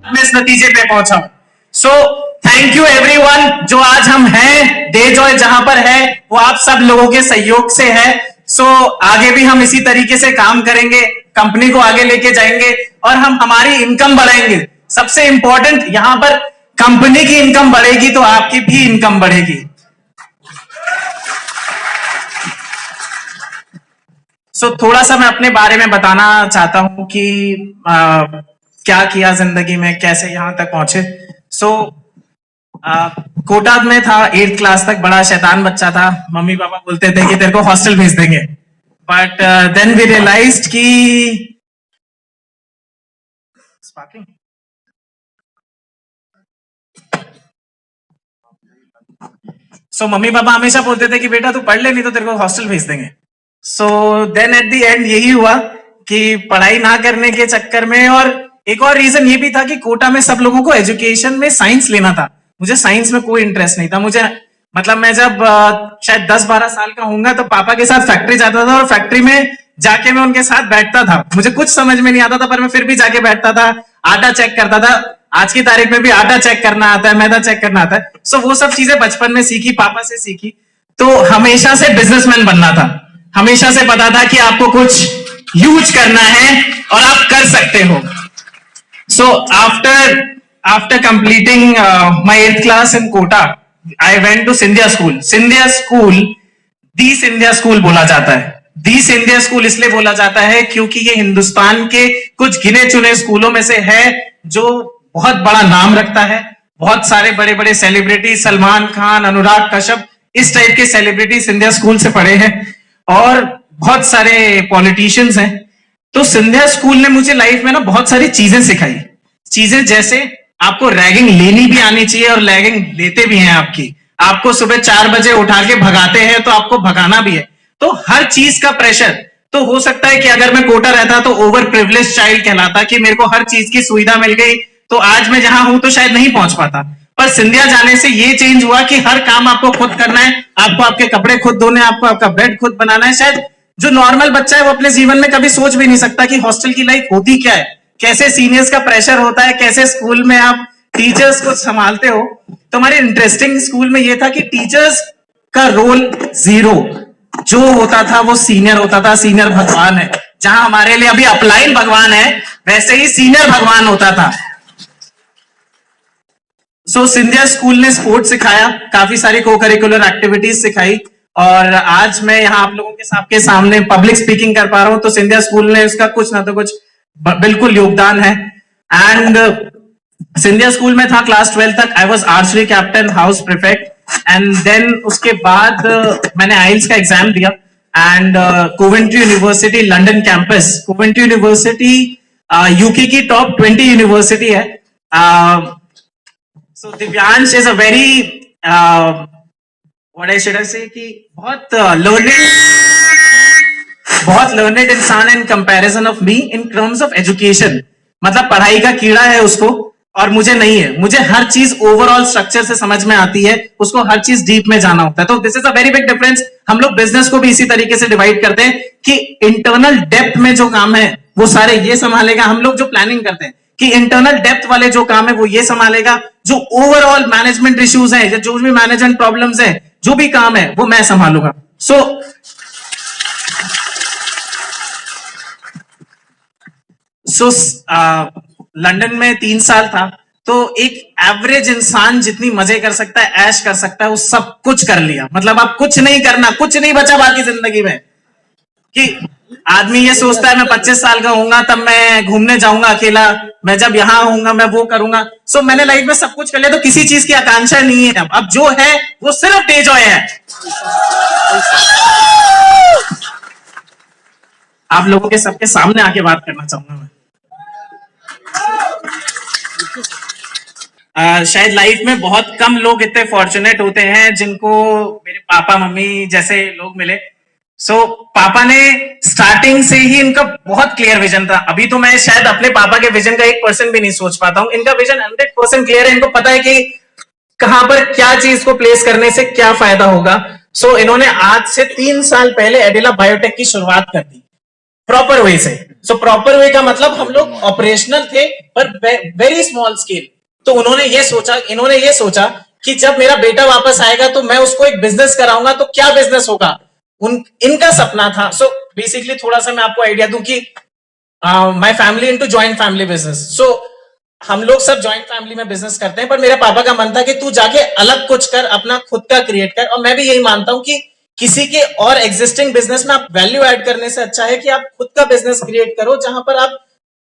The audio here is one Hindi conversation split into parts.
मैं इस नतीजे पे पहुंचा हूं। सो थैंक यू एवरीवन। जो आज हम हैं, डे जॉय जहां पर है वो आप सब लोगों के सहयोग से है। सो आगे भी हम इसी तरीके से काम करेंगे, कंपनी को आगे लेके जाएंगे और हम हमारी इनकम बढ़ाएंगे। सबसे इंपॉर्टेंट यहां पर कंपनी की इनकम बढ़ेगी तो आपकी भी इनकम बढ़ेगी। सो थोड़ा सा मैं अपने बारे में बताना चाहता हूं कि क्या किया जिंदगी में, कैसे यहां तक पहुंचे। सो कोटा में था 8th क्लास तक, बड़ा शैतान बच्चा था। मम्मी पापा बोलते थे कि तेरे को हॉस्टल भेज देंगे, बट देन वी रियलाइज्ड कि मम्मी पापा हमेशा बोलते थे कि बेटा तू पढ़ ले, नहीं तो तेरे को हॉस्टल भेज देंगे। So then at the end यही हुआ कि पढ़ाई ना करने के चक्कर में, और एक और रीजन ये भी था कि कोटा में सब लोगों को एजुकेशन में साइंस लेना था। मुझे साइंस में कोई इंटरेस्ट नहीं था। मुझे मतलब मैं जब शायद 10-12 साल का होऊंगा तो पापा के साथ फैक्ट्री जाता था और फैक्ट्री में जाके मैं उनके साथ बैठता था। मुझे कुछ समझ में नहीं आता था पर मैं फिर भी जाके बैठता था, आटा चेक करता था। आज की तारीख में भी आटा चेक करना आता है, मैदा चेक करना आता है। सो वो सब चीजें बचपन में सीखी, पापा से सीखी। तो हमेशा से बिजनेसमैन बनना था, हमेशा से पता था कि आपको कुछ यूज करना है और आप कर सकते हो। So after completing my 8th class in Kota, I went to Scindia school. Scindia school the Scindia school बोला जाता है। दी सिंधिया स्कूल इसलिए बोला जाता है क्योंकि ये हिंदुस्तान के कुछ गिने चुने स्कूलों में से है जो बहुत बड़ा नाम रखता है। बहुत सारे बड़े बड़े सेलिब्रिटी, सलमान खान, अनुराग कश्यप, इस टाइप के सेलिब्रिटी सिंधिया स्कूल से पढ़े हैं और बहुत सारे पॉलिटिशियंस हैं। तो सिंधिया स्कूल ने मुझे लाइफ में ना बहुत सारी चीजें सिखाई। चीजें जैसे आपको रैगिंग लेनी भी आनी चाहिए और रैगिंग लेते भी हैं आपकी। आपको सुबह 4 बजे उठा के भगाते हैं तो आपको भगाना भी है। तो हर चीज का प्रेशर, तो हो सकता है कि अगर मैं कोटा रहता तो ओवर प्रिविलेज चाइल्ड कहलाता कि मेरे को हर चीज की सुविधा मिल गई तो आज मैं जहां हूं तो शायद नहीं पहुंच पाता। पर सिंधिया जाने से ये चेंज हुआ कि हर काम आपको खुद करना है, आपको आपके कपड़े खुद धोने, आपको आपका बेड खुद बनाना है। शायद जो नॉर्मल बच्चा है वो अपने जीवन में कभी सोच भी नहीं सकता कि हॉस्टल की लाइफ होती क्या है, कैसे सीनियर्स का प्रेशर होता है, कैसे स्कूल में आप टीचर्स को संभालते हो। तो हमारे इंटरेस्टिंग स्कूल में ये था कि टीचर्स का रोल जीरो, जो होता था वो सीनियर होता था। सीनियर भगवान है, जहां हमारे लिए अभी अपलाइन भगवान है वैसे ही सीनियर भगवान होता था। सो सिंधिया स्कूल ने स्पोर्ट्स सिखाया, काफी सारी को करिकुलर एक्टिविटीज सिखाई और आज मैं यहाँ आप लोगों के सबके सामने पब्लिक स्पीकिंग कर पा रहा हूं तो सिंधिया स्कूल ने उसका कुछ ना तो कुछ बिल्कुल योगदान है। एंड सिंधिया स्कूल में था क्लास 12 तक। I was archery captain, house prefect. And then उसके बाद मैंने आइल्स का एग्जाम दिया and Coventry University London campus, Coventry University UK की टॉप 20 यूनिवर्सिटी है। So Divyansh is a very what I should say कि बहुत लर्नेड इंसान in comparison of me in terms of education. मतलब पढ़ाई का कीड़ा है उसको और मुझे नहीं है। मुझे हर चीज ओवरऑल स्ट्रक्चर से समझ में आती है, उसको हर चीज डीप में जाना होता है। तो this is a very big difference. हम लोग बिजनेस को भी इसी तरीके से डिवाइड करते हैं कि इंटरनल डेप्थ में जो काम है वो सारे ये संभालेगा। हम लोग जो प्लानिंग करते हैं कि इंटरनल डेप्थ वाले जो काम है वो ये संभालेगा, जो ओवरऑल मैनेजमेंट इश्यूज है, जो भी मैनेजमेंट प्रॉब्लम्स है, जो भी काम है वो मैं संभालूंगा। सो लंदन में 3 साल था तो एक एवरेज इंसान जितनी मजे कर सकता है, ऐश कर सकता है, वो सब कुछ कर लिया। मतलब आप कुछ नहीं करना, कुछ नहीं बचा बाकी जिंदगी में। कि आदमी ये सोचता है मैं 25 साल का होऊंगा तब मैं घूमने जाऊंगा अकेला, मैं जब यहां होऊंगा मैं वो करूंगा। सो मैंने लाइफ में सब कुछ कर लिया तो किसी चीज की आकांक्षा नहीं है। अब जो है वो सिर्फ डे जॉय है। आप लोगों के सबके सामने आके बात करना चाहूंगा मैं। शायद लाइफ में बहुत कम लोग इतने फॉर्चुनेट होते हैं जिनको मेरे पापा मम्मी जैसे लोग मिले। सो पापा ने स्टार्टिंग से ही इनका बहुत क्लियर विजन था। अभी तो मैं शायद अपने पापा के विजन का 1% भी नहीं सोच पाता हूं। इनका विजन 100% क्लियर है। इनको पता है कि कहां पर क्या चीज को प्लेस करने से क्या फायदा होगा। सो इन्होंने आज से 3 साल पहले एडिला बायोटेक की शुरुआत कर दी प्रॉपर वे से। सो प्रॉपर वे का मतलब हम लोग ऑपरेशनल थे पर वेरी स्मॉल स्केल। तो इन्होंने ये सोचा कि जब मेरा बेटा वापस आएगा तो मैं उसको एक बिजनेस कराऊंगा, तो क्या बिजनेस होगा, इनका सपना था। सो बेसिकली थोड़ा सा मैं आपको आइडिया दूं कि my family into joint family business. So हम लोग सब जॉइंट फैमिली में बिजनेस करते हैं, पर मेरे पापा का मन था कि तू जाके अलग कुछ कर, अपना खुद का क्रिएट कर। और मैं भी यही मानता हूं कि किसी के और एग्जिस्टिंग बिजनेस में आप वैल्यू ऐड करने से अच्छा है कि आप खुद का बिजनेस क्रिएट करो, जहां पर आप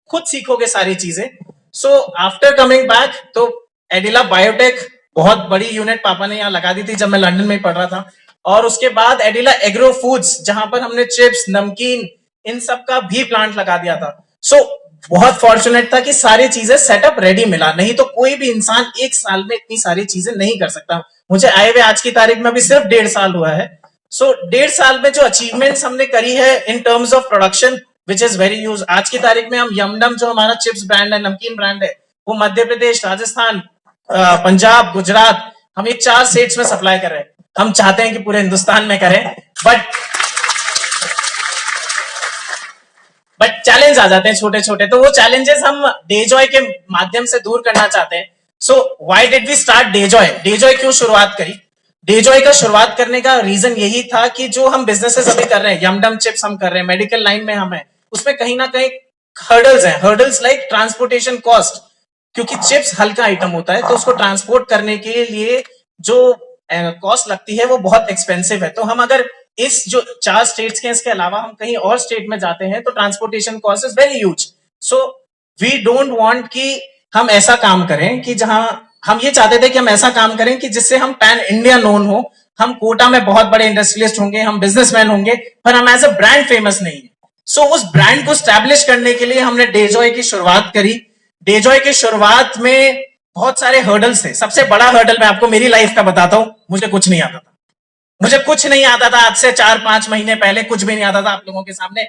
खुद सीखोगे सारी चीजें। सो आफ्टर कमिंग बैक, तो एडिला बायोटेक बहुत बड़ी यूनिट पापा ने यहाँ लगा दी थी जब मैं लंदन में पढ़ रहा था। और उसके बाद एडिला एग्रो फूड्स, जहां पर हमने चिप्स, नमकीन, इन सब का भी प्लांट लगा दिया था। सो बहुत फॉर्चुनेट था कि सारी चीजें सेटअप रेडी मिला, नहीं तो कोई भी इंसान एक साल में इतनी सारी चीजें नहीं कर सकता। मुझे आए हुए आज की तारीख में अभी सिर्फ 1.5 साल हुआ है। सो 1.5 साल में जो अचीवमेंट्स हमने करी है इन terms of production, which is very huge. आज की तारीख में हम यमडम, जो हमारा चिप्स ब्रांड है, नमकीन ब्रांड है, वो मध्य प्रदेश, राजस्थान, पंजाब, गुजरात, हम ये 4 स्टेट्स में सप्लाई कर रहे हैं। हम चाहते हैं कि पूरे हिंदुस्तान में करें, बट चैलेंज आ जाते हैं छोटे छोटे, तो वो चैलेंजेस हम डेजॉय के माध्यम से दूर करना चाहते हैं। So why did we start Dejoy? Dejoy क्यों शुरुआत करी? डेजॉय का शुरुआत करने का रीजन यही था कि जो हम बिजनेसेस अभी कर रहे हैं, यमडम चिप्स हम कर रहे हैं, मेडिकल लाइन में हम है, उसमें कहीं ना कहीं हर्डल्स हैं। हर्डल्स लाइक ट्रांसपोर्टेशन कॉस्ट, क्योंकि चिप्स हल्का आइटम होता है, तो उसको ट्रांसपोर्ट करने के लिए जो कॉस्ट लगती है वो बहुत एक्सपेंसिव है। तो हम अगर इस जो 4 स्टेट्स के इसके अलावा हम कहीं और स्टेट में जाते हैं तो transportation cost is very huge. So we don't want कि हम ऐसा काम करें कि जहां हम ये चाहते थे कि हम ऐसा काम करें कि जिससे हम पैन इंडिया नोन हो। हम कोटा में बहुत बड़े इंडस्ट्रियलिस्ट होंगे, हम बिजनेसमैन होंगे, पर हम एज अ ब्रांड फेमस नहीं है। सो उस ब्रांड को स्टैब्लिश करने के लिए हमने डेजॉय की शुरुआत करी। डेजॉय की शुरुआत में बहुत सारे हर्डल्स थे। सबसे बड़ा हर्डल मैं आपको मेरी लाइफ का बताता हूं। मुझे कुछ नहीं आता था, मुझे कुछ नहीं आता था। आज से 4-5 महीने पहले कुछ भी नहीं आता था आप लोगों के सामने।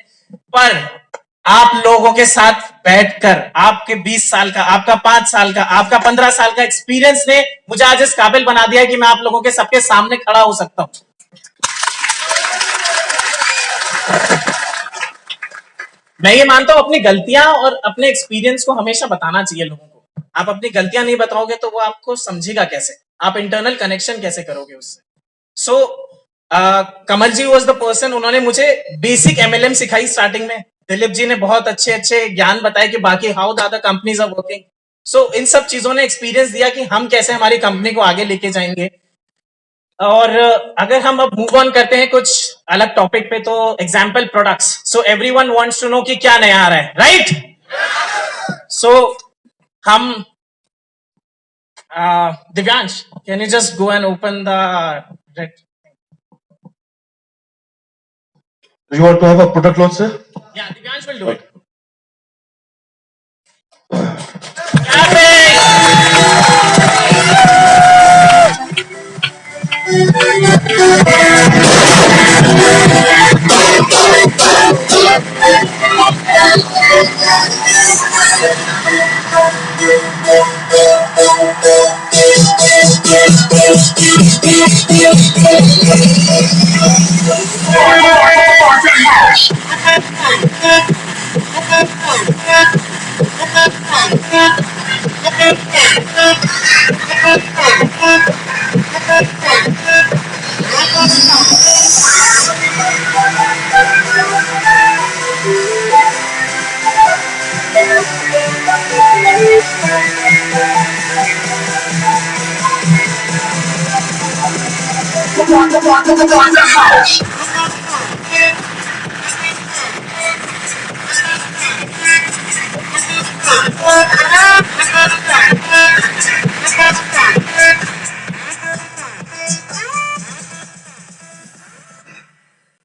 पर आप लोगों के साथ बैठकर आपके 20 साल का, आपका 5 साल का, आपका 15 साल का एक्सपीरियंस ने मुझे आज इस काबिल बना दिया कि मैं आप लोगों के सबके सामने खड़ा हो सकता हूं। मैं ये मानता हूं अपनी गलतियां और अपने एक्सपीरियंस को हमेशा बताना चाहिए लोगों को। आप अपनी गलतियां नहीं बताओगे तो वो आपको समझेगा कैसे, आप इंटरनल कनेक्शन कैसे करोगे उससे। सो कमल जी वॉज द पर्सन, उन्होंने मुझे बेसिक एमएलएम सिखाई स्टार्टिंग में। दिलीप जी ने बहुत अच्छे अच्छे ज्ञान बताए कि बाकी how the other companies are working. So इन सब चीजों ने एक्सपीरियंस दिया कि हम कैसे हमारी कंपनी को आगे लेके जाएंगे। और अगर हम अब मूव ऑन करते हैं कुछ अलग टॉपिक पे, तो example products. So everyone wants to know कि क्या नया आ रहा है, राइट? सो हम Divyansh, can you just go and open the You want to have a product launch, sir? Yeah, Divyansh will do it.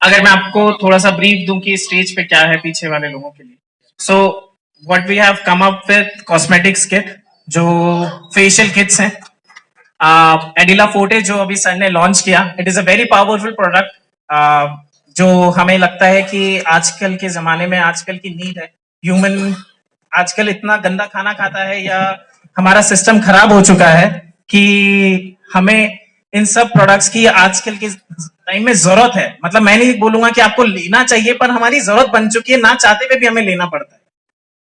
अगर मैं आपको थोड़ा सा ब्रीफ दूं कि स्टेज पे क्या है पीछे वाले लोगों के लिए। So what we have come up with cosmetics kit, जो फेशियल किट्स हैं। एडिला फोर्टे जो अभी सर ने लॉन्च किया, it is a very powerful product, जो हमें लगता है कि आजकल के जमाने में आजकल की नीड है। ह्यूमन आजकल इतना गंदा खाना खाता है, या हमारा सिस्टम खराब हो चुका है कि हमें इन सब प्रोडक्ट्स की आजकल के टाइम में जरूरत है। मतलब मैं नहीं बोलूंगा कि आपको लेना चाहिए, पर हमारी जरूरत बन चुकी है, ना चाहते हुए भी हमें लेना पड़ता है।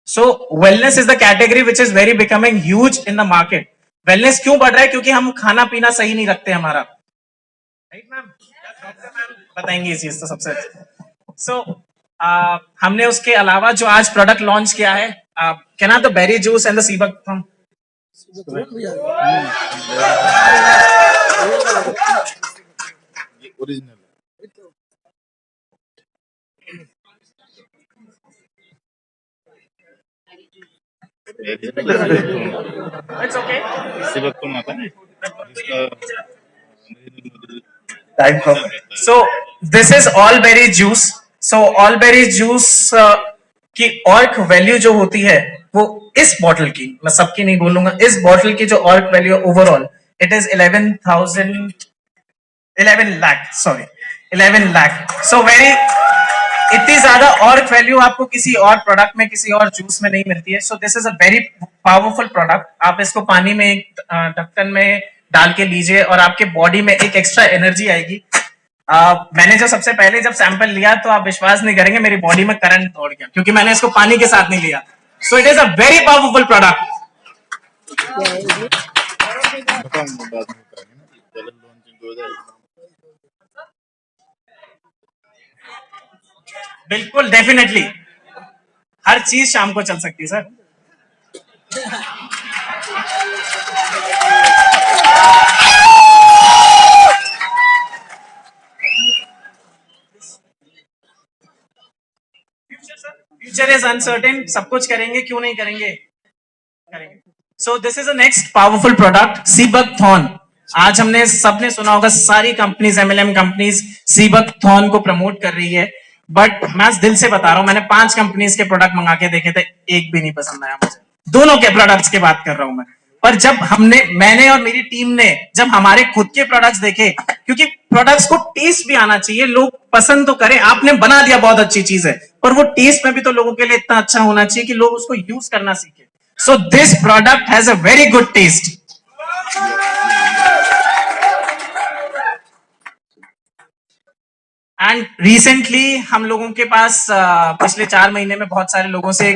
So wellness is the category which is very becoming huge in the market. Wellness क्यों बढ़ रहा है? क्योंकि हम खाना पीना सही नहीं रखते हमारा, राइट मैम? बताएंगे ये चीज तो सबसे अच्छा। सो हमने उसके अलावा जो आज प्रोडक्ट लॉन्च किया है, can have the berry juice and the seabuck from original it's okay. इसी वक्त तुम आता है इसका Time from So this is all berry juice. So all berry juice की ऑर्क वैल्यू जो होती है वो इस बॉटल की, मैं सबकी नहीं बोलूंगा, इस बॉटल की जो ऑर्क value overall it is 11 lakh, sorry 11 lakh. So very, इतनी ज्यादा ऑर्क वैल्यू आपको किसी और प्रोडक्ट में, किसी और जूस में नहीं मिलती है। सो this is a very powerful product. आप इसको पानी में एक ढक्कन में डाल के लीजिए और आपके बॉडी में एक एक्स्ट्रा एनर्जी आएगी। मैंने जो सबसे पहले जब सैंपल लिया तो आप विश्वास नहीं करेंगे, मेरी बॉडी में करंट दौड़ गया, क्योंकि मैंने इसको पानी के साथ नहीं लिया। So it is a very powerful product. बताऊंगा बाद में करेंगे ना, पहले लॉन्चिंग हो जाएगी। बिल्कुल, डेफिनेटली हर चीज शाम को चल सकती है सर। फ्यूचर इज अनसर्टेन, सब कुछ करेंगे, क्यों नहीं करेंगे, करेंगे। So this is a next powerful product, seabuck thorn. आज हमने सबने सुना होगा, सारी companies, MLM companies seabuck thorn को प्रमोट कर रही है, बट मैं दिल से बता रहा हूं, मैंने 5 कंपनीज के प्रोडक्ट मंगा के देखे थे, एक भी नहीं पसंद आया मुझे। दोनों के प्रोडक्ट्स की बात कर रहा हूं मैं। पर जब मैंने और मेरी टीम ने जब हमारे खुद के प्रोडक्ट्स देखे, क्योंकि प्रोडक्ट्स को टेस्ट भी आना चाहिए, लोग पसंद तो करें, आपने बना दिया बहुत अच्छी चीज है, पर वो टेस्ट में भी तो लोगों के लिए इतना अच्छा होना चाहिए कि लोग उसको यूज करना सीखे। So this product has a very good test. And recently हम लोगों के पास पिछले 4 महीने में बहुत सारे लोगों से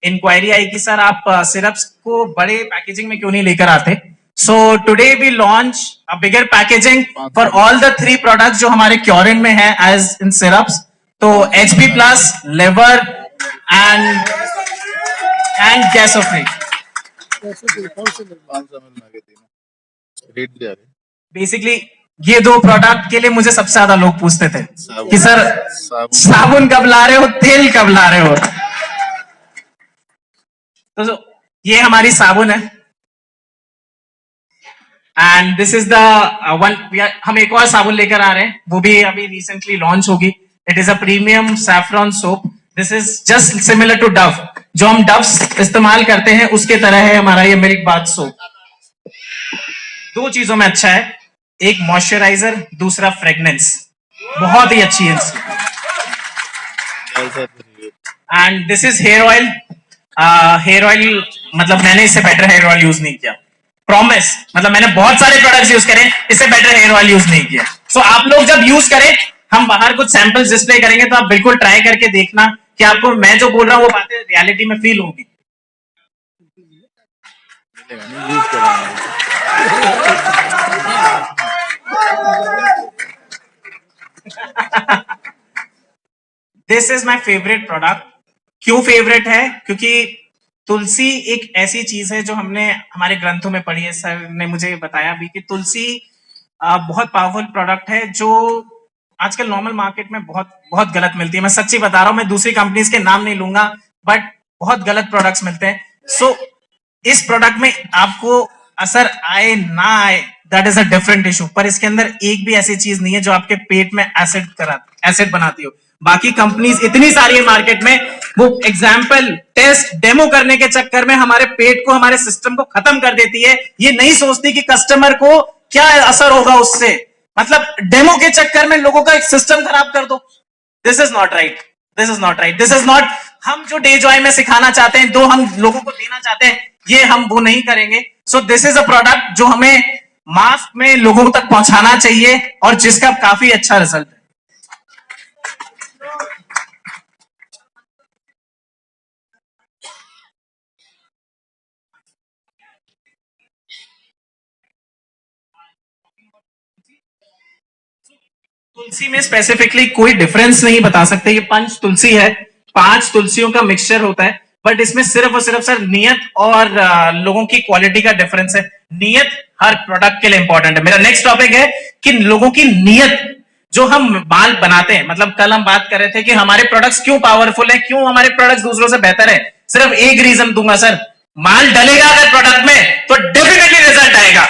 इंक्वायरी आई कि सर आप सिरप्स को बड़े पैकेजिंग में क्यों नहीं लेकर आते। So today we launch a bigger packaging for all the 3 products जो हमारे क्योरिन में है एज इन सिरप्स। तो HP plus, liver and gasofree. 500 ml आगे तीनों रेट दिया है। बेसिकली ये 2 प्रोडक्ट के लिए मुझे सबसे ज्यादा लोग पूछते थे कि सर साबुन कब ला रहे हो, तेल कब ला रहे हो। तो ये हमारी साबुन है and this is the one. हम एक और साबुन लेकर आ रहे हैं, वो भी अभी रिसेंटली लॉन्च होगी। It is a premium saffron soap. This is just similar to Dove, जो हम डव्स इस्तेमाल करते हैं उसके तरह है हमारा ये मिल्क बाथ सोप। 2 चीजों में अच्छा है, एक मॉइस्चराइजर, दूसरा फ्रेग्रेंस, बहुत ही अच्छी है इसकी। And this is hair oil. Hair oil मतलब मैंने इससे बेटर हेयर ऑयल यूज नहीं किया, प्रॉमिस। मतलब मैंने बहुत सारे प्रोडक्ट्स यूज करे, इससे बेटर हेयर ऑयल यूज नहीं किया। सो आप लोग जब यूज करें, हम बाहर कुछ सैंपल्स डिस्प्ले करेंगे तो आप बिल्कुल ट्राई करके देखना कि आपको मैं जो बोल रहा हूं वो बातें रियलिटी में फील होगी। This is my favourite product. क्यों फेवरेट है? क्योंकि तुलसी एक ऐसी चीज है जो हमने हमारे ग्रंथों में पढ़ी है, सर ने मुझे बताया भी कि तुलसी बहुत पावरफुल प्रोडक्ट है जो आजकल नॉर्मल मार्केट में बहुत बहुत गलत मिलती है। मैं सच्ची बता रहा हूं, मैं दूसरी कंपनीज के नाम नहीं लूंगा, बट बहुत गलत प्रोडक्ट्स मिलते हैं। सो इस प्रोडक्ट में आपको असर आए ना आए, that is a different issue, पर इसके अंदर एक भी ऐसी चीज नहीं है जो आपके पेट में एसिड बनाती हो। बाकी कंपनीज इतनी सारी है मार्केट में, वो एग्जाम्पल, टेस्ट, डेमो करने के चक्कर में हमारे पेट को, हमारे सिस्टम को खत्म कर देती है। ये नहीं सोचती कि कस्टमर को क्या असर होगा उससे। मतलब डेमो के चक्कर में लोगों का एक सिस्टम खराब कर दो। This is not right, this is not right, this is not. हम जो डे जॉय में सिखाना चाहते हैं, जो हम लोगों को देना चाहते हैं, ये हम वो नहीं करेंगे। So this is a product जो हमें मास में लोगों तक पहुंचाना चाहिए और जिसका काफी अच्छा रिजल्ट है। तुलसी में स्पेसिफिकली कोई डिफरेंस नहीं बता सकते, ये पंच तुलसी है, 5 तुलसियों का मिक्सचर होता है, बट इसमें सिर्फ और सिर्फ सर नियत और लोगों की क्वालिटी का डिफरेंस है। नियत हर प्रोडक्ट के लिए इंपॉर्टेंट है। मेरा नेक्स्ट टॉपिक है कि लोगों की नियत, जो हम माल बनाते हैं, मतलब कल हम बात कर रहे थे कि हमारे प्रोडक्ट्स क्यों पावरफुल है, क्यों हमारे प्रोडक्ट्स दूसरों से बेहतर है। सिर्फ एक रीजन दूंगा सर, माल डलेगा अगर प्रोडक्ट में तो डेफिनेटली रिजल्ट आएगा।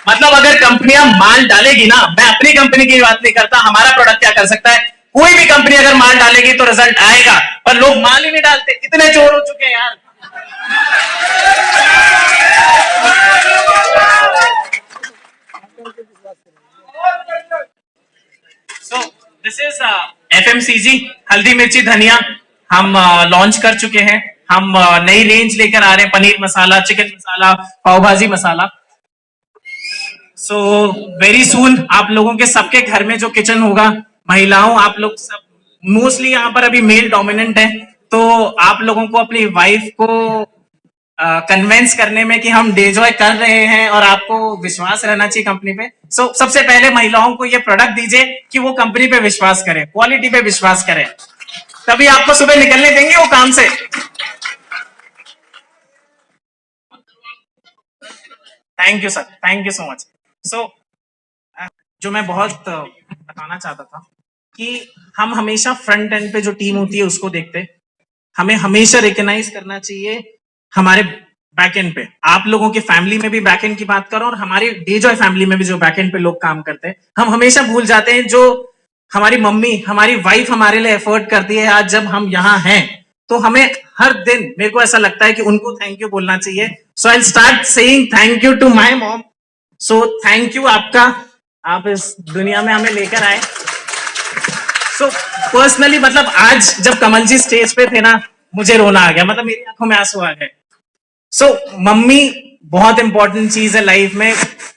मतलब अगर कंपनियां माल डालेगी ना, मैं अपनी कंपनी की बात नहीं करता, हमारा प्रोडक्ट क्या कर सकता है, कोई भी कंपनी अगर माल डालेगी तो रिजल्ट आएगा, पर लोग माल ही नहीं डालते, इतने चोर हो चुके हैं यार। सो दिस इज FMCG हल्दी मिर्ची धनिया, हम लॉन्च कर चुके हैं। हम नई रेंज लेकर आ रहे हैं, पनीर मसाला, चिकन मसाला, पाव भाजी मसाला। सो वेरी सून आप लोगों के सबके घर में जो किचन होगा, महिलाओं आप लोग सब, मोस्टली यहाँ पर अभी मेल डोमिनेंट है, तो आप लोगों को अपनी वाइफ को कन्वेंस करने में कि हम डेजॉय कर रहे हैं और आपको विश्वास रहना चाहिए कंपनी पे। सो सबसे पहले महिलाओं को ये प्रोडक्ट दीजिए कि वो कंपनी पे विश्वास करें, क्वालिटी पे विश्वास करें, तभी आपको सुबह निकलने देंगे वो काम से। Thank you sir, thank you so much. So जो मैं बहुत बताना चाहता था कि हम हमेशा फ्रंट एंड पे जो टीम होती है उसको देखते, हमें हमेशा रिकॉग्नाइज करना चाहिए हमारे बैक एंड पे। आप लोगों की फैमिली में भी बैक एंड की बात करो और हमारी डेजॉय फैमिली में भी जो बैक एंड पे लोग काम करते हैं, हम हमेशा भूल जाते हैं जो हमारी मम्मी, हमारी वाइफ हमारे लिए एफर्ट करती है। आज जब हम यहाँ हैं तो हमें हर दिन, मेरे को ऐसा लगता है कि उनको थैंक यू बोलना चाहिए। So I start saying thank you to my mom. So thank you आपका, आप इस दुनिया में हमें लेकर आए। सो पर्सनली मतलब आज जब कमल जी स्टेज पे थे ना, मुझे रोना आ गया, मतलब मेरी आंखों में आंसू आ गए। सो मम्मी बहुत इंपॉर्टेंट चीज है लाइफ में,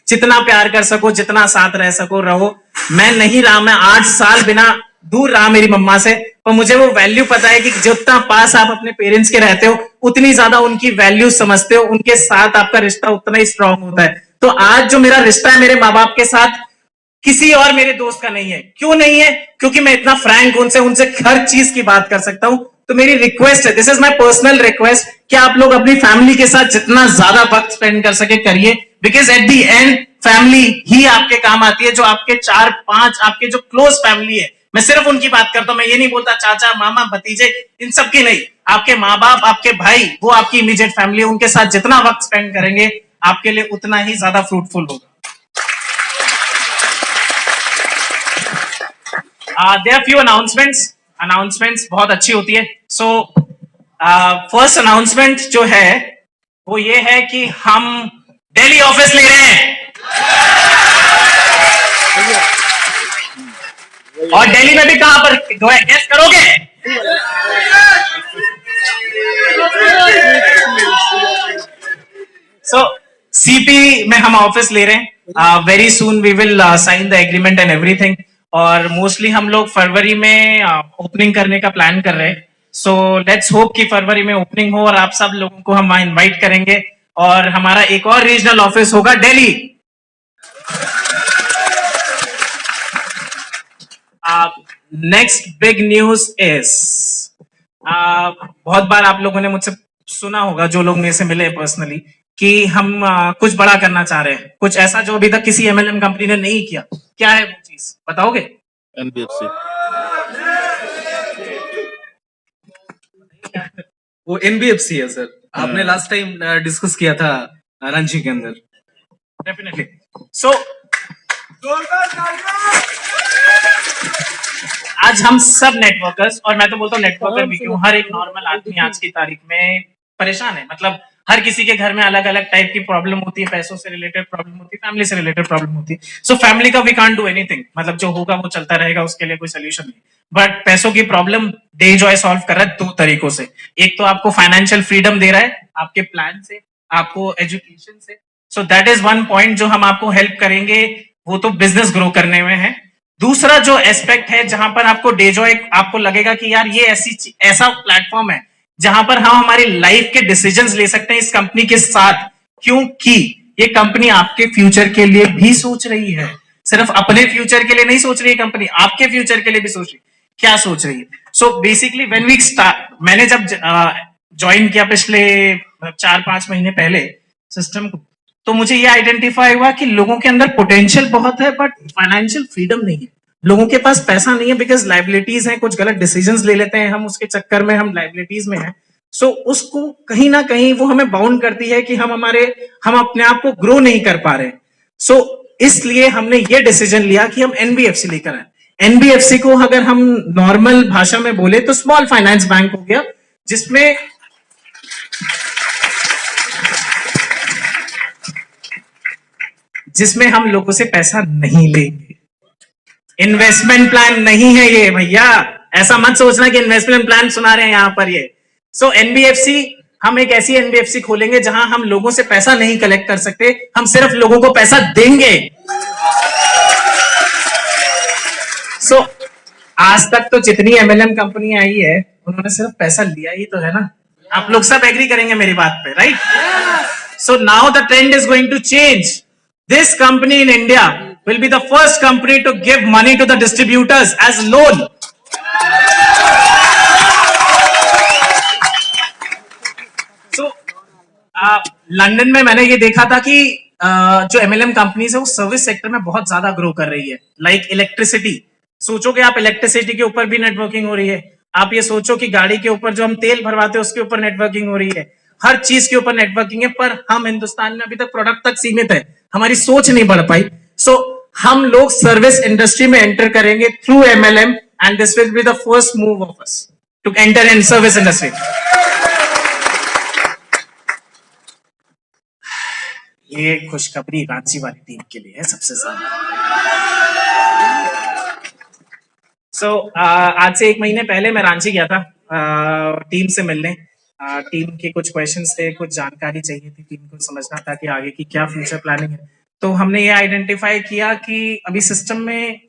जितना प्यार कर सको, जितना साथ रह सको रहो। मैं नहीं रहा, मैं 8 साल बिना दूर रहा मेरी मम्मा से, पर मुझे वो वैल्यू पता है कि जितना पास आप अपने पेरेंट्स के रहते हो उतनी ज्यादा उनकी वैल्यू समझते हो, उनके साथ आपका रिश्ता उतना ही स्ट्रांग होता है। तो आज जो मेरा रिश्ता है मेरे माँ बाप के साथ, किसी और मेरे दोस्त का नहीं है। क्यों नहीं है? क्योंकि मैं इतना फ्रैंक उनसे उनसे हर चीज की बात कर सकता हूं। तो मेरी रिक्वेस्ट है, this is my personal request, कि आप लोग अपनी फैमिली के साथ जितना ज्यादा वक्त स्पेंड कर सके करिए, because at the end family ही आपके काम आती है। जो आपके 4-5 आपके जो क्लोज फैमिली है, मैं सिर्फ उनकी बात करता हूं, मैं ये नहीं बोलता चाचा मामा भतीजे, इन सब की नहीं। आपके माँ बाप, आपके भाई, वो आपकी इमीडिएट फैमिली है, उनके साथ जितना वक्त स्पेंड करेंगे आपके लिए उतना ही ज्यादा फ्रूटफुल होगा। देयर आर फ्यू अनाउंसमेंट्स बहुत अच्छी होती है। सो फर्स्ट अनाउंसमेंट जो है वो ये है कि हम दिल्ली ऑफिस ले रहे हैं, और दिल्ली में भी कहां पर गेस करोगे? सो सीपी में हम ऑफिस ले रहे हैं। Very soon we will sign the agreement and everything, और मोस्टली हम लोग फरवरी में ओपनिंग करने का प्लान कर रहे हैं। सो लेट्स होप कि फरवरी में ओपनिंग हो और आप सब लोगों को हम वहां इनवाइट करेंगे, और हमारा एक और रीजनल ऑफिस होगा Delhi. Next big news is, बहुत बार आप लोगों ने मुझसे सुना होगा, जो लोग मेरे से मिले पर्सनली, कि हम कुछ बड़ा करना चाह रहे हैं, कुछ ऐसा जो अभी तक किसी MLM कंपनी ने नहीं किया। क्या है वो चीज, बताओगे? NBFC। वो NBFC है सर, आपने लास्ट टाइम डिस्कस किया था रांची के अंदर। डेफिनेटली। सो आज हम सब नेटवर्कर्स, और मैं तो बोलता हूँ नेटवर्कर भी क्यों, हर एक नॉर्मल आदमी आज की तारीख में परेशान है। मतलब हर किसी के घर में अलग अलग टाइप की प्रॉब्लम होती है, पैसों से रिलेटेड प्रॉब्लम होती है, फैमिली से रिलेटेड प्रॉब्लम होती है। सो फैमिली का वी कांट डू एनीथिंग, मतलब जो होगा वो चलता रहेगा, उसके लिए कोई सोल्यूशन नहीं। बट पैसों की प्रॉब्लम डे जॉय सॉल्व कर रहा है 2 तरीकों से। एक तो आपको फाइनेंशियल फ्रीडम दे रहा है आपके प्लान से, आपको एजुकेशन से। So that is one point जो हम आपको हेल्प करेंगे, वो तो बिजनेस ग्रो करने में है। दूसरा जो एस्पेक्ट है जहां पर आपको डेजॉय आपको लगेगा कि यार ये ऐसा प्लेटफॉर्म है जहां पर हम हमारी लाइफ के डिसीजंस ले सकते हैं इस कंपनी के साथ, क्योंकि ये कंपनी आपके फ्यूचर के लिए भी सोच रही है। सिर्फ अपने फ्यूचर के लिए नहीं सोच रही है कंपनी, आपके फ्यूचर के लिए भी सोच रही है। क्या सोच रही है? So basically when we start, मैंने जब ज्वाइन किया पिछले 4-5 महीने पहले सिस्टम को, तो मुझे ये आइडेंटिफाई हुआ कि लोगों के अंदर पोटेंशियल बहुत है बट फाइनेंशियल फ्रीडम नहीं है। लोगों के पास पैसा नहीं है बिकॉज लाइबिलिटीज हैं, कुछ गलत डिसीजंस ले लेते हैं हम, उसके चक्कर में हम लाइबिलिटीज में हैं। सो उसको कहीं ना कहीं वो हमें बाउंड करती है कि हम अपने आप को ग्रो नहीं कर पा रहे। सो इसलिए हमने ये डिसीजन लिया कि हम एनबीएफसी लेकर आए। एनबीएफसी को अगर हम नॉर्मल भाषा में बोले तो स्मॉल फाइनेंस बैंक हो गया, जिसमें हम लोगों से पैसा नहीं लेंगे। इन्वेस्टमेंट प्लान नहीं है ये भैया, ऐसा मत सोचना कि इन्वेस्टमेंट प्लान सुना रहे हैं यहां पर ये। सो एनबीएफसी, हम एक ऐसी एनबीएफसी खोलेंगे जहां हम लोगों से पैसा नहीं कलेक्ट कर सकते, हम सिर्फ लोगों को पैसा देंगे। सो आज तक तो जितनी एमएलएम कंपनी आई है उन्होंने सिर्फ पैसा लिया ही तो है ना। आप लोग सब एग्री करेंगे मेरी बात पे, right? So now the trend is going to change. This company in India will be the first company to give money to the distributors as loan. So, London में मैंने ये देखा था कि जो एमएलएम कंपनीज है वो सर्विस सेक्टर में बहुत ज्यादा ग्रो कर रही है। लाइक इलेक्ट्रिसिटी, सोचोगे आप इलेक्ट्रिसिटी के ऊपर भी नेटवर्किंग हो रही है। आप ये सोचो कि गाड़ी के ऊपर जो हम तेल भरवाते हैं उसके ऊपर नेटवर्किंग हो रही है। हर चीज के ऊपर नेटवर्किंग है, पर हम हिंदुस्तान में अभी तक प्रोडक्ट तक सीमित है, हमारी सोच नहीं बढ़ पाई। सो हम लोग सर्विस इंडस्ट्री में एंटर करेंगे through MLM and this will be the first move of us to enter in service industry. ये खुशखबरी रांची वाली टीम के लिए है सबसे ज्यादा। सो आज से 1 महीने पहले मैं रांची गया था टीम से मिलने। टीम के कुछ क्वेश्चंस थे, कुछ जानकारी चाहिए थी, टीम को समझना था कि आगे की क्या फ्यूचर प्लानिंग है। तो हमने ये आइडेंटिफाई किया कि अभी सिस्टम में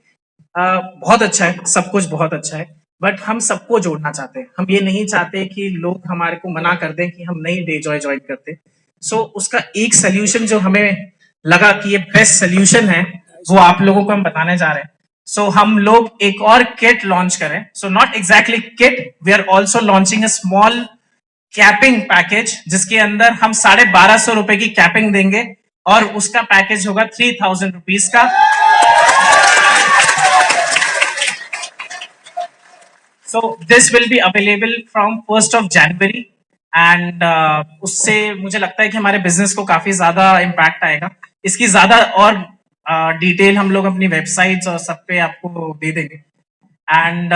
बहुत अच्छा है, सब कुछ बहुत अच्छा है, बट हम सबको जोड़ना चाहते हैं। हम ये नहीं चाहते कि लोग हमारे को मना कर दें कि हम नहीं डेजॉय ज्वाइन करते। सो उसका एक सोल्यूशन जो हमें लगा कि ये बेस्ट सोल्यूशन है, वो आप लोगों को हम बताने जा रहे हैं। सो हम लोग एक और किट लॉन्च करें। So not exactly kit, we are also launching a small capping package, जिसके अंदर हम 1250 रुपए की कैपिंग देंगे और उसका पैकेज होगा 3000 रुपीज का। So this will be available from 1st of January and उससे मुझे लगता है कि हमारे बिजनेस को काफी ज्यादा इम्पैक्ट आएगा। इसकी ज्यादा और डिटेल हम लोग अपनी वेबसाइट्स और सब पे आपको दे देंगे। एंड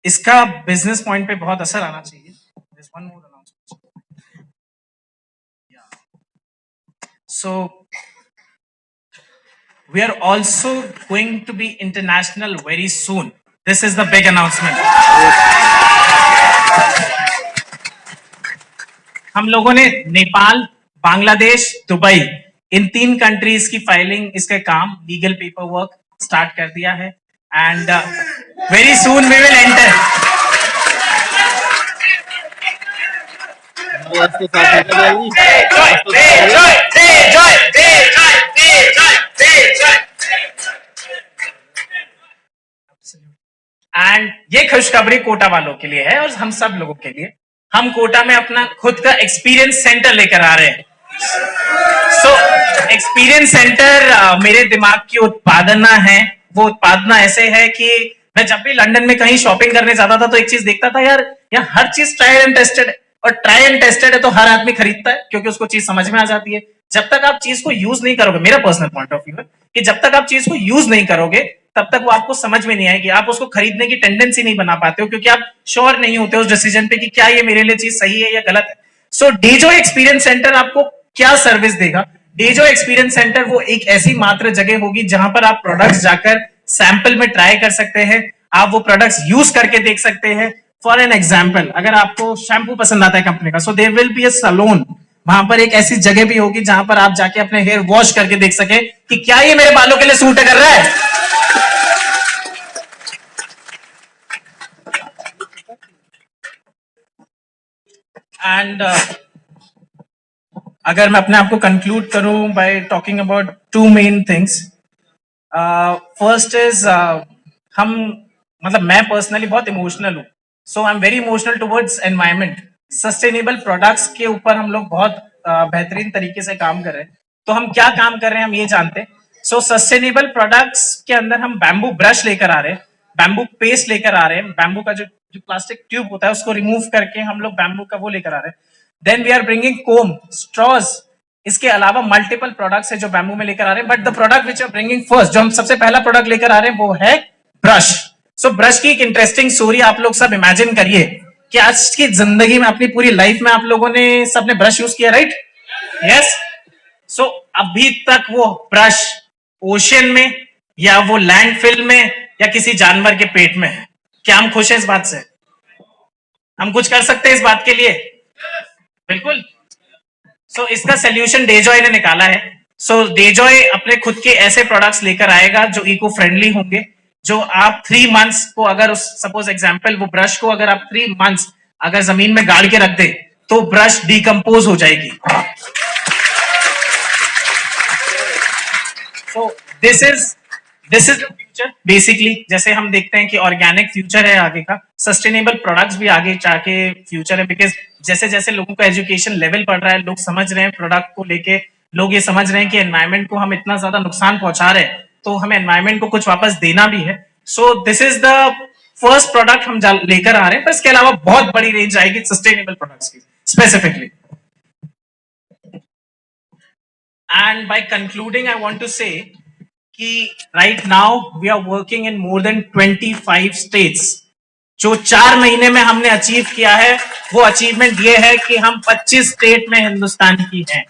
इसका बिजनेस पॉइंट पे बहुत असर आना चाहिए। one more announcement. So we are also going to be international very soon. This is the big announcement. हम लोगों ने नेपाल, बांग्लादेश, दुबई, इन 3 कंट्रीज की फाइलिंग, इसके काम, लीगल पेपर वर्क स्टार्ट कर दिया है and very soon we will enter. And ये खुशखबरी कोटा वालों के लिए है और हम सब लोगों के लिए। हम कोटा में अपना खुद का एक्सपीरियंस सेंटर लेकर आ रहे हैं। सो एक्सपीरियंस सेंटर मेरे दिमाग की उत्पादना है। वो उत्पादना ऐसे है कि मैं जब भी लंदन में कहीं शॉपिंग करने जाता था तो एक चीज देखता था, यार यहाँ हर चीज ट्राई एंड टेस्टेड है, और ट्राई एंड टेस्टेड है तो हर आदमी खरीदता है क्योंकि उसको चीज समझ में आ जाती है। जब तक आप चीज को यूज नहीं करोगे, मेरा पर्सनल पॉइंट ऑफ व्यू है कि जब तक आप चीज को यूज नहीं करोगे तब तक वो आपको समझ में नहीं आएगी। आप उसको खरीदने की टेंडेंसी नहीं बना पाते हो क्योंकि आप श्योर नहीं होते उस डिसीजन पे कि क्या ये मेरे लिए चीज सही है या गलत है। सो डेजो एक्सपीरियंस सेंटर आपको क्या सर्विस देगा? डेजो एक्सपीरियंस सेंटर वो एक ऐसी मात्र जगह होगी जहां पर आप प्रोडक्ट्स जाकर सैंपल में ट्राई कर सकते हैं, आप वो प्रोडक्ट्स यूज करके देख सकते हैं, फॉर एन एग्जाम्पल, अगर आपको शैम्पू पसंद आता है कंपनी का, so there will be a salon, वहां पर एक ऐसी जगह भी होगी जहां पर आप जाके अपने हेयर वॉश करके देख सके कि क्या ये मेरे बालों के लिए सूट कर रहा है। एंड अगर मैं अपने आप को कंक्लूड करूं by talking about two main things, first is हम मतलब मैं पर्सनली बहुत इमोशनल हूं, so I am very emotional towards environment. Sustainable products के ऊपर हम लोग बहुत बेहतरीन तरीके से काम कर रहे हैं। तो हम क्या काम कर रहे हैं हम ये जानते हैं। सो सस्टेनेबल प्रोडक्ट्स के अंदर हम बैम्बू ब्रश लेकर आ रहे हैं, बैम्बू पेस्ट लेकर आ रहे हैं, बैम्बू का जो प्लास्टिक ट्यूब होता है उसको रिमूव करके हम लोग बैम्बू का वो लेकर आ रहे हैं। Then we are bringing comb, straws, इसके अलावा मल्टीपल प्रोडक्ट्स है जो बैम्बू में लेकर आ रहे हैं। But the product which are bringing first, जो हम सबसे पहला प्रोडक्ट लेकर आ रहे हैं वो है ब्रश। सो ब्रश की एक इंटरेस्टिंग स्टोरी आप लोग सब इमेजिन करिए कि आज की जिंदगी में अपनी पूरी लाइफ में आप लोगों ने सबने ब्रश यूज किया, राइट? यस। सो अभी तक वो ब्रश ओशन में या वो लैंडफिल में या किसी जानवर के पेट में है। क्या हम खुश हैं इस बात से? हम कुछ कर सकते हैं इस बात के लिए? बिल्कुल। सो इसका सोल्यूशन डेजॉय ने निकाला है। सो डेजॉय अपने खुद के ऐसे प्रोडक्ट्स लेकर आएगा जो इको फ्रेंडली होंगे, जो आप 3 मंथ्स को अगर सपोज एग्जांपल वो ब्रश को अगर आप 3 मंथ्स अगर जमीन में गाड़ के रख दे तो ब्रश डिकम्पोज हो जाएगी। सो this is the future basically. जैसे हम देखते हैं कि ऑर्गेनिक फ्यूचर है आगे का, सस्टेनेबल प्रोडक्ट्स भी आगे जाके फ्यूचर है, बिकॉज जैसे जैसे लोगों का एजुकेशन लेवल बढ़ रहा है, लोग समझ रहे हैं प्रोडक्ट को लेके, लोग ये समझ रहे हैं कि एनवायरमेंट को हम इतना ज्यादा नुकसान पहुंचा रहे हैं तो हमें एनवायरमेंट को कुछ वापस देना भी है। सो this is the first product हम लेकर आ रहे हैं। पर इसके अलावा बहुत बड़ी रेंज आएगी सस्टेनेबल प्रोडक्ट्स की specifically. And by concluding I want to say कि right now we are working in more than 25 states. जो 4 महीने में हमने अचीव किया है वो अचीवमेंट ये है कि हम 25 स्टेट में हिंदुस्तान की हैं।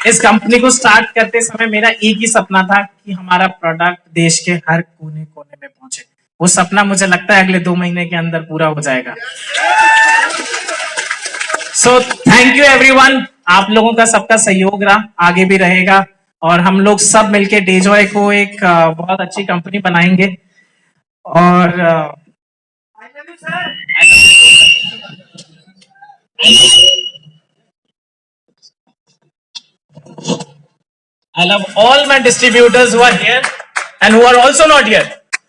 इस कंपनी को स्टार्ट करते समय मेरा एक ही सपना था कि हमारा प्रोडक्ट देश के हर कोने कोने में पहुंचे। वो सपना मुझे लगता है अगले 2 महीने के अंदर पूरा हो जाएगा। सो थैंक यू एवरीवन। आप लोगों का सबका सहयोग रहा, आगे भी रहेगा और हम लोग सब मिलके डेजॉय को एक बहुत अच्छी कंपनी बनाएंगे। और I love all my distributors who are here and who are also not here.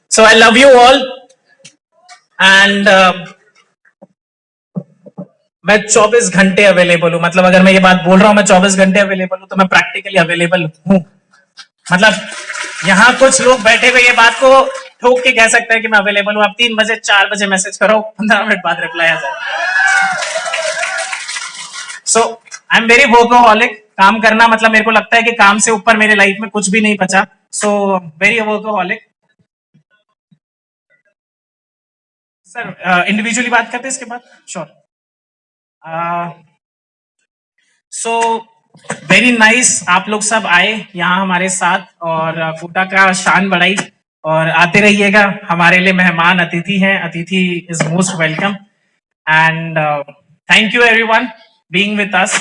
So I love you all. And मैं 24 घंटे अवेलेबल हूं। मतलब अगर मैं ये बात बोल रहा हूं मैं 24 घंटे अवेलेबल हूं तो मैं प्रैक्टिकली अवेलेबल हूं। मतलब यहां कुछ लोग बैठे हुए ये बात को ठोक के कह सकते हैं कि मैं अवेलेबल हूं। आप 3 बजे 4 बजे मैसेज करो, 15 मिनट बाद रिप्लाई आ जाए। सो आई एम वेरी वर्कहॉलिक। काम करना मतलब मेरे को लगता है कि काम से ऊपर मेरे लाइफ में कुछ भी नहीं बचा। So very workaholic. Sir individually बात करते हैं इसके बाद? श्योर। सो वेरी नाइस, आप लोग सब आए यहाँ हमारे साथ और कोटा का शान बढ़ाई और आते रहिएगा। हमारे लिए मेहमान अतिथि हैं, अतिथि is most welcome. And thank you everyone being with us.